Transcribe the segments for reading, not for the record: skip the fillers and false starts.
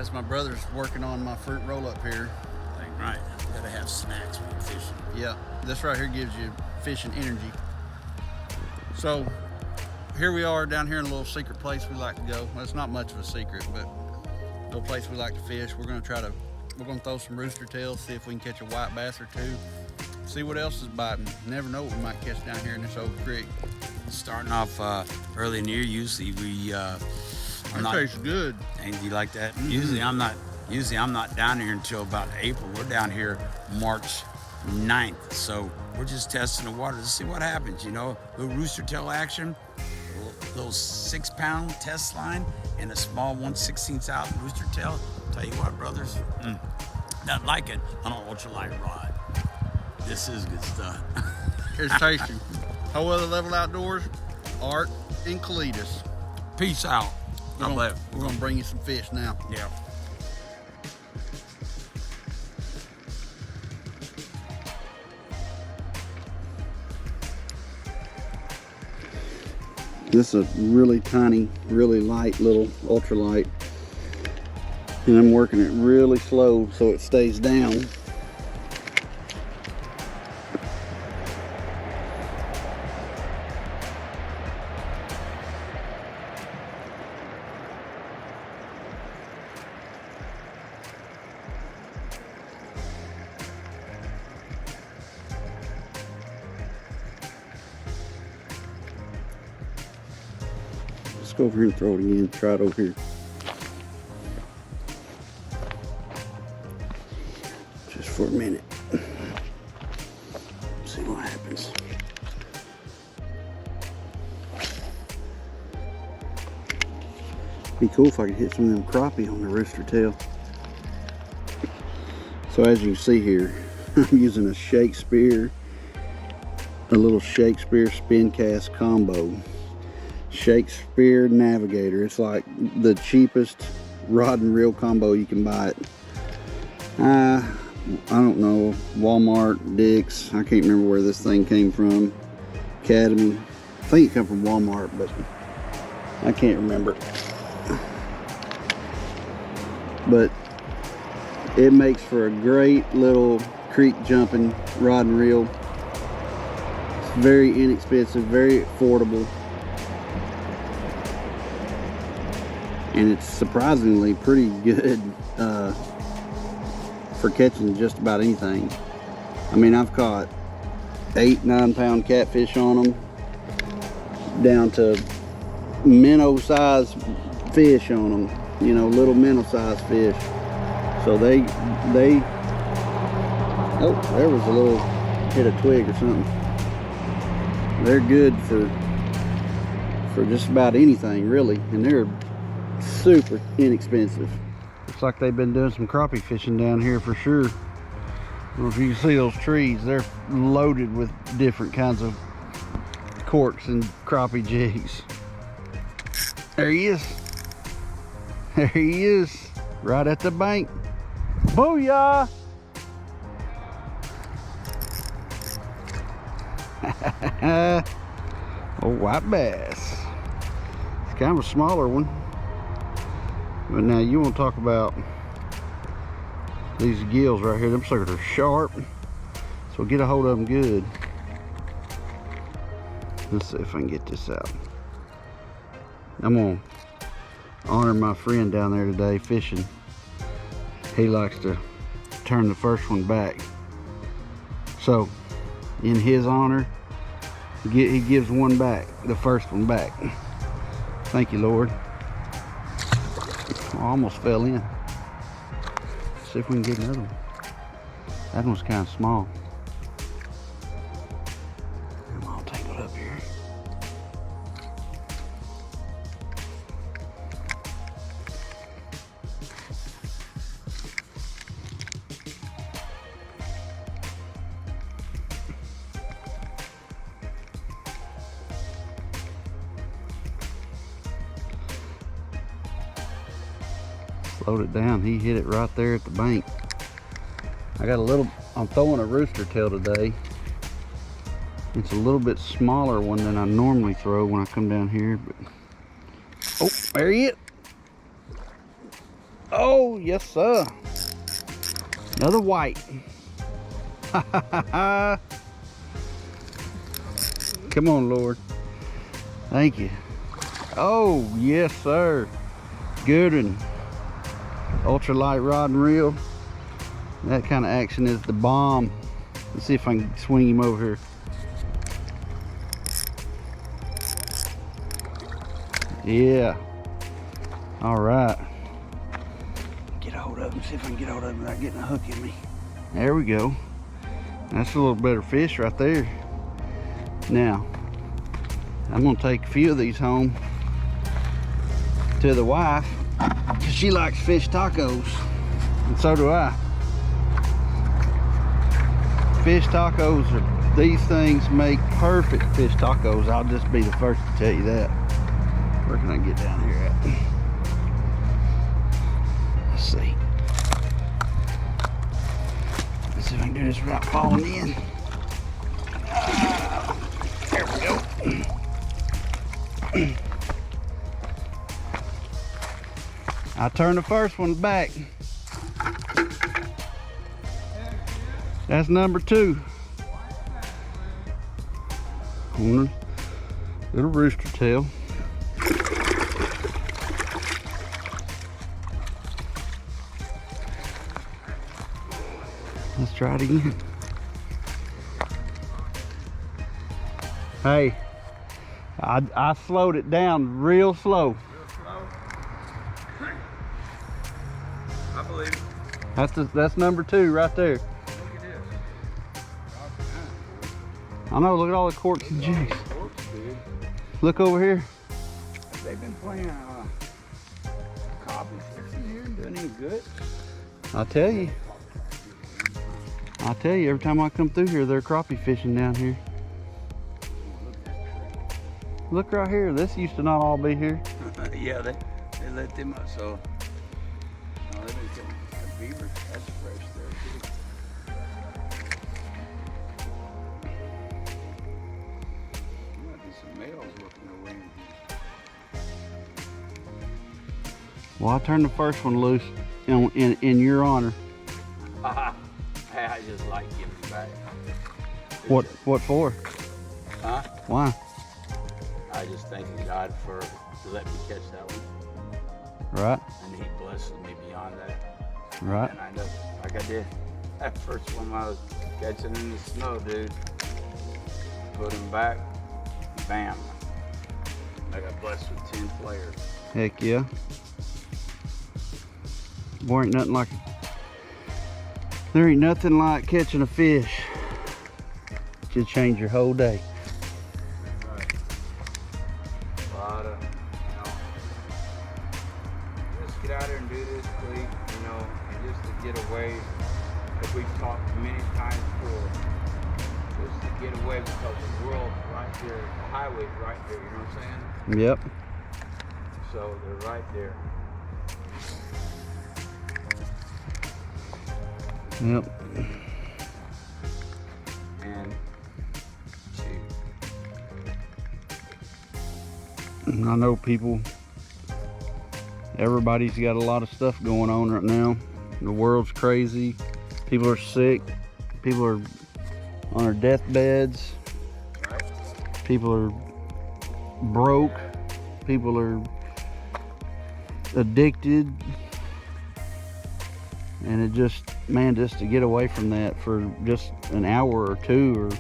As my brother's working on my fruit roll up here. Right, you gotta have snacks when you're fishing. Yeah, this right here gives you fishing energy. So here we are down here in a little secret place we like to go. Well, it's not much of a secret, but a little place we like to fish. We're gonna throw some rooster tails, see if we can catch a white bass or two. See what else is biting. Never know what we might catch down here in this old creek. Starting off early in the year, usually we tastes good. And you like that? Mm-hmm. Usually I'm not down here until about April. We're down here March 9th. So we're just testing the water to see what happens, you know. A little rooster tail action, a little 6-pound test line, and a small 1/16 ounce rooster tail. Tell you what, brothers, not like it on an ultralight rod. This is good stuff. It's tasty. Other Level Outdoors, Art and Cletus. Peace out. We're gonna bring you some fish now. Yeah. This is a really tiny, really light little ultralight, and I'm working it really slow so it stays down. Let's go over here and throw it again. Try it over here. Just for a minute. See what happens. Be cool if I could hit some of them crappie on the rooster tail. So as you can see here, I'm using a little Shakespeare spin cast combo. Shakespeare Navigator. It's like the cheapest rod and reel combo you can buy. I don't know, Walmart, Dick's, I can't remember where this thing came from. Academy, I think it came from Walmart, but I can't remember. But it makes for a great little creek jumping rod and reel. It's very inexpensive, very affordable. And it's surprisingly pretty good for catching just about anything. I mean, I've caught 8-9 pound catfish on them, down to minnow size fish on them, you know, little minnow size fish. So they oh, there was a little hit a twig or something. They're good for just about anything, really, and they're super inexpensive. Looks like they've been doing some crappie fishing down here for sure. I don't know if you can see those trees, they're loaded with different kinds of corks and crappie jigs. There he is. There he is, right at the bank. Booyah! Oh, white bass. It's kind of a smaller one. But now you want to talk about these gills right here. Them suckers are sharp. So get a hold of them good. Let's see if I can get this out. I'm gonna honor my friend down there today fishing. He likes to turn the first one back. So in his honor, he gives one back, the first one back. Thank you, Lord. I almost fell in. Let's see if we can get another one. That one's kind of small. I'm all tangled up here. Slowed it down. He hit it right there at the bank. I'm throwing a rooster tail today. It's a little bit smaller one than I normally throw when I come down here, but oh, there he is. Oh, yes, sir. Another white. Come on, Lord. Thank you. Oh, yes, sir. Good one. Ultralight rod and reel. That kind of action is the bomb. Let's see if I can swing him over here. Yeah. All right. Get a hold of him. See if I can get a hold of him without getting a hook in me. There we go. That's a little better fish right there. Now, I'm gonna take a few of these home to the wife because she likes fish tacos, and so do I. Fish tacos these things make perfect fish tacos. I'll just be the first to tell you that. Where can I get down here at? Let's see. Let's see if I can do this without falling in. There we go. I turned the first one back. That's number 2. On a little rooster tail. Let's try it again. Hey, I slowed it down real slow. I believe it. That's number 2 right there. Look at this. I know, look at all the corks and jigs. Look over here. They've been playing copies here and doing any good. I'll tell you, every time I come through here, they're crappie fishing down here. Look right here. This used to not all be here. Yeah, they let them up, so. Oh, they've been killing the beavers. That's fresh there, too. There might be some males working their way in here. Well, I turned the first one loose in your honor. I just like giving back. What for? Huh? Why? I just thank God to let me catch that one. Right. And he blesses me beyond that. Right. And I know, like I did, that first one I was catching in the snow, dude. Put him back, bam. I got blessed with 10 players. Heck yeah. Boy, ain't nothing like there ain't nothing like catching a fish. Just change your whole day. Right. A lot of, just get out there and do this, please, and just to get away, as we've talked many times before, just to get away because the world's right there, the highway's right there, you know what I'm saying? Yep. So they're right there. Yep. And And I know everybody's got a lot of stuff going on right now. The world's crazy. People are sick. People are on their deathbeds. People are broke. People are addicted. And it just to get away from that for just an hour or 2 or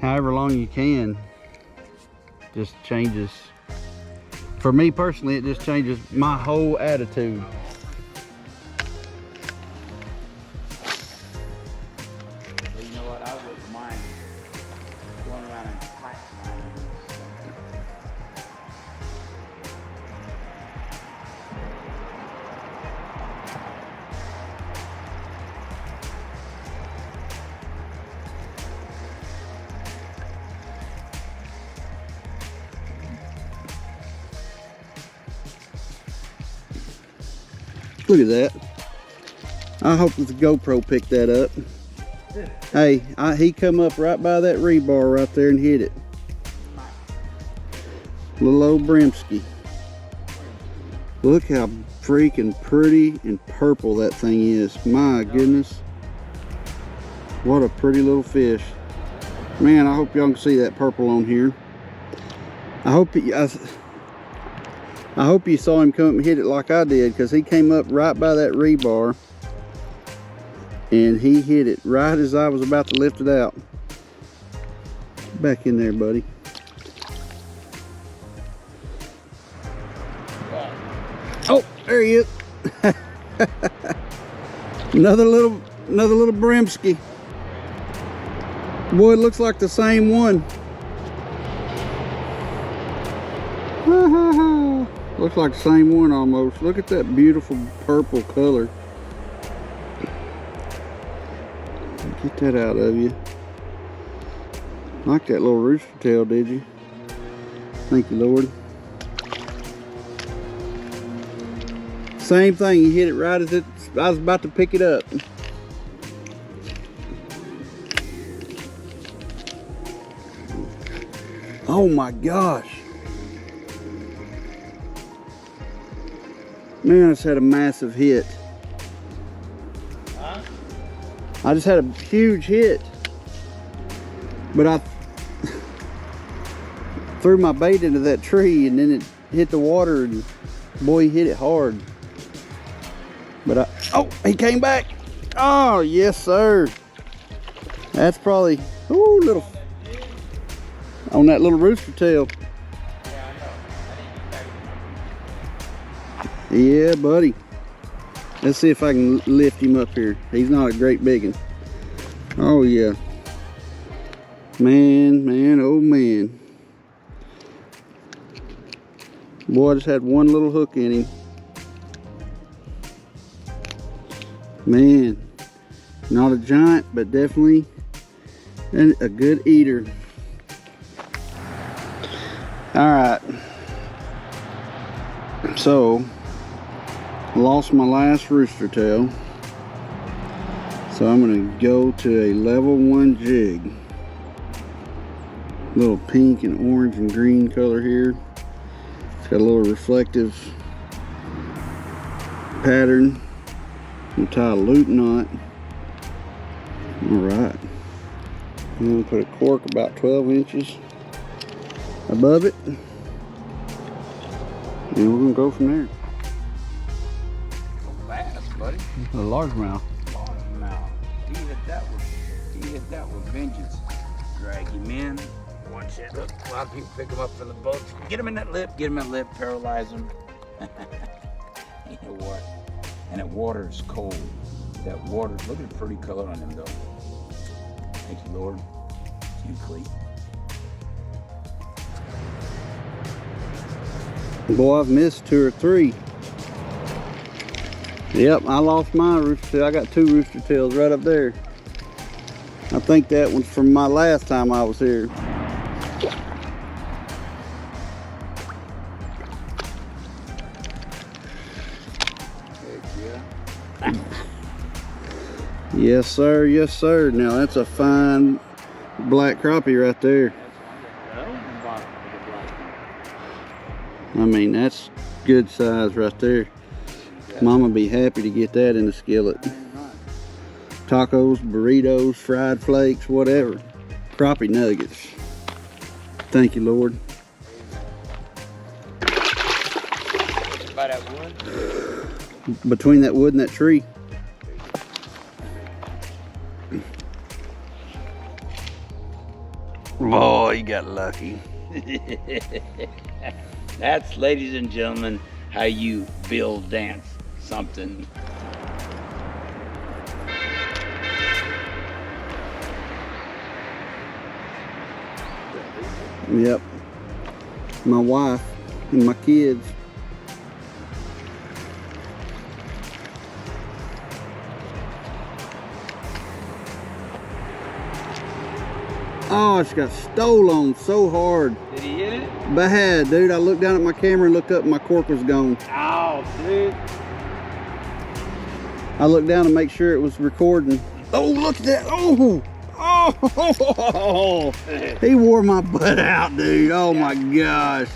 however long you can, just changes. For me personally, it just changes my whole attitude. Well, you know what? I wouldn't mind going around and practicing. Look at that. I hope that the GoPro picked that up. Hey, he come up right by that rebar right there and hit it. Little old Brimsky. Look how freaking pretty and purple that thing is. My goodness. What a pretty little fish. Man, I hope y'all can see that purple on here. I hope you saw him come up and hit it like I did, because he came up right by that rebar and he hit it right as I was about to lift it out. Back in there, buddy. Oh, there he is. another little brimsky. Boy, it looks like the same one. Looks like the same one almost. Look at that beautiful purple color. Get that out of you. Like that little rooster tail, did you? Thank you, Lord. Same thing, you hit it right as I was about to pick it up. Oh my gosh. Man, I just had a massive hit. Huh? I just had a huge hit. But I threw my bait into that tree and then it hit the water and boy, he hit it hard. But oh, he came back. Oh, yes, sir. That's probably, ooh, little, on that little rooster tail. Yeah, buddy. Let's see if I can lift him up here. He's not a great big one. Oh, yeah. Man, oh man. Boy, I just had one little hook in him. Man, not a giant, but definitely a good eater. All right. So, lost my last rooster tail. So I'm gonna go to a level 1 jig. Little pink and orange and green color here. It's got a little reflective pattern. I'm gonna tie a loop knot. Alright. I'm gonna put a cork about 12 inches above it. And we're gonna go from there. Bass, buddy. A largemouth. Largemouth. He hit that with vengeance. Drag him in. Watch it. Look, a lot of people pick him up from the boat. Get him in that lip. Get him in that lip. Paralyze him. You know what? And that water is cold. That water. Look at the pretty color on him, though. Thank you, Lord. You, Cleet. Boy, I've missed 2 or 3. Yep, I lost my rooster tail. I got 2 rooster tails right up there. I think that one's from my last time I was here. Yes, sir. Yes, sir. Now that's a fine black crappie right there. I mean, that's good size right there. Mama be happy to get that in the skillet. Tacos, burritos, fried flakes, whatever. Crappie nuggets. Thank you, Lord. By that wood? Between that wood and that tree. Boy, you got lucky. That's, ladies and gentlemen, how you build dance something. Yep. My wife and my kids. Oh, it's got stole on so hard. Did he hit it? Bad, dude. I looked down at my camera and looked up and my cork was gone. Ow, dude. I looked down to make sure it was recording. Oh, look at that. Oh, oh, he wore my butt out, dude. Oh my gosh.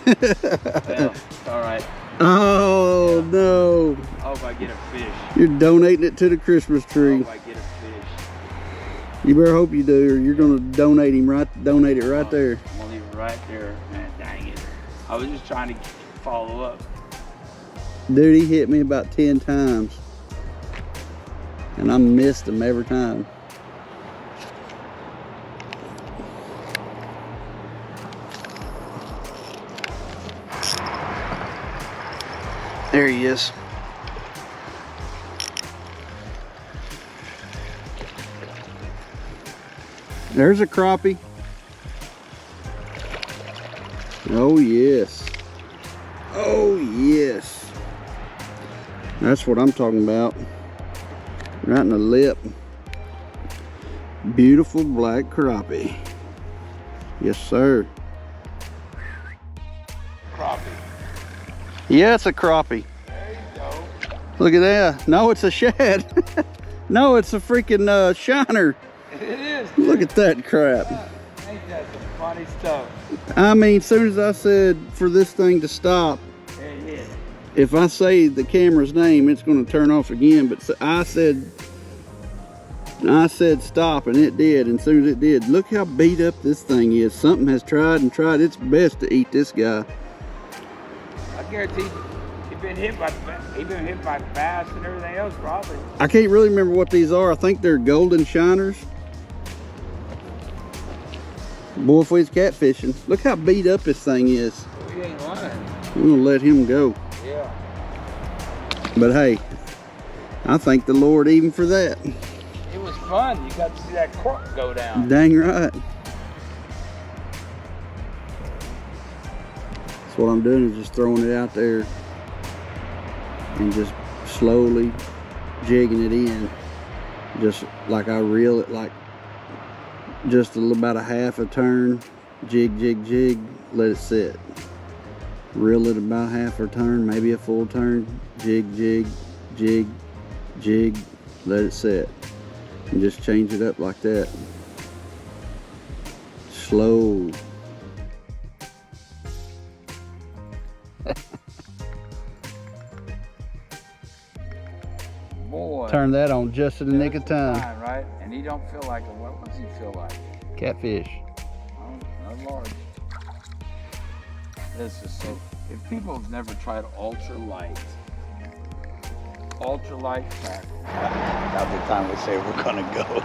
Well, all right. Oh, no. I hope I get a fish. You're donating it to the Christmas I tree. hope I get a fish. You better hope you do, or you're gonna donate it right there. I'm gonna leave it right there. Man, dang it. I was just trying to follow up. Dude, he hit me about 10 times. And I missed him every time. There he is. There's a crappie. Oh yes. Oh yes. That's what I'm talking about. Right in the lip. Beautiful black crappie. Yes, sir. Crappie. Yeah, it's a crappie. There you go. Look at that. No, it's a shad. No, it's a freaking shiner. It is. Look at that crap. Ain't that some funny stuff? I mean, as soon as I said for this thing to stop, It is. if I say the camera's name, it's going to turn off again. But I said stop, and it did. And as soon as it did, look how beat up this thing is. Something has tried and tried its best to eat this guy. I guarantee he's been hit by bass and everything else, probably. I can't really remember what these are. I think they're golden shiners. Boy, if we was catfishing, look how beat up this thing is. We ain't lying. We're gonna let him go. Yeah. But hey, I thank the Lord even for that. It was fun. You got to see that cork go down. Dang right. So what I'm doing is just throwing it out there and just slowly jigging it in, just like I reel it, like just about a half a turn, jig, jig, jig, let it sit. Reel it about half a turn, maybe a full turn, jig, jig, jig, jig, let it sit. And just change it up like that. Slow. Boy. Turn that on just in the nick of time. Right? And he don't feel like it. What does he feel like? Catfish. Oh, no large. This is so. If people have never tried ultralight tackle, now the time we say we're gonna go.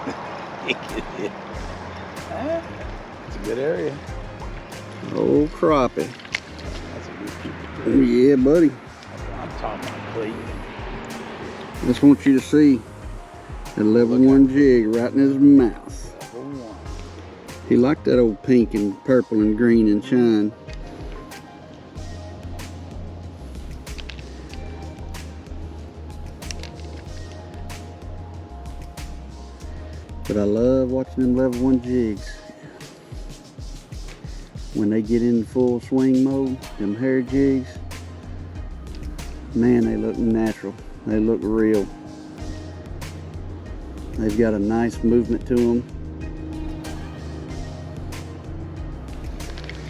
It's a good area. Oh, crappie. That's a good keeper. Yeah, buddy. I'm talking about Clayton. Just want you to see the level 1 jig right in his mouth. Level 1. He liked that old pink and purple and green and shine. But I love watching them level 1 jigs. When they get in full swing mode, them hair jigs, man, they look natural. They look real. They've got a nice movement to them.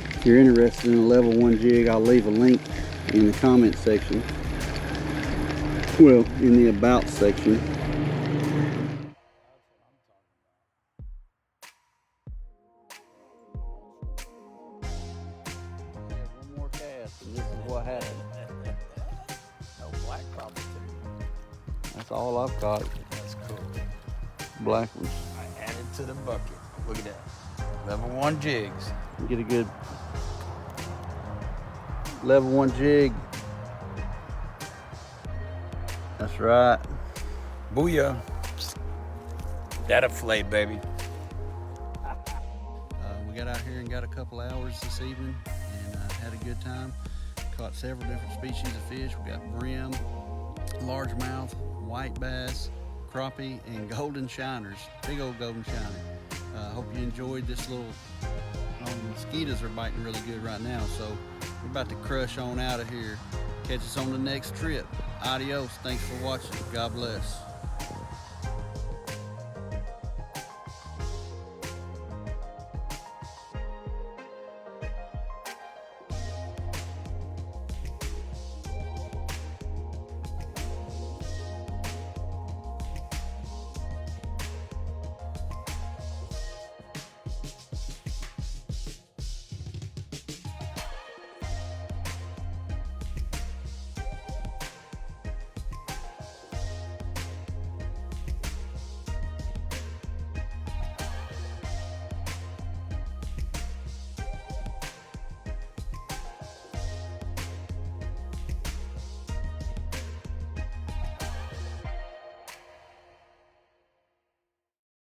If you're interested in a level 1 jig, I'll leave a link in the comment section. Well, in the about section. One more cast, and this is what happened. No black crappie too. That's all I've got. That's cool. Black ones. I added to the bucket. Look at that. Level 1 jigs. Get a good level 1 jig. That's right. Booyah. That'll flay, baby. We got out here and got a couple hours this evening and had a good time. Caught several different species of fish. We got brim, largemouth, white bass, crappie, and golden shiners. Big old golden shiner. Hope you enjoyed this little. Mosquitoes are biting really good right now, so we're about to crush on out of here. Catch us on the next trip. Adios. Thanks for watching. God bless.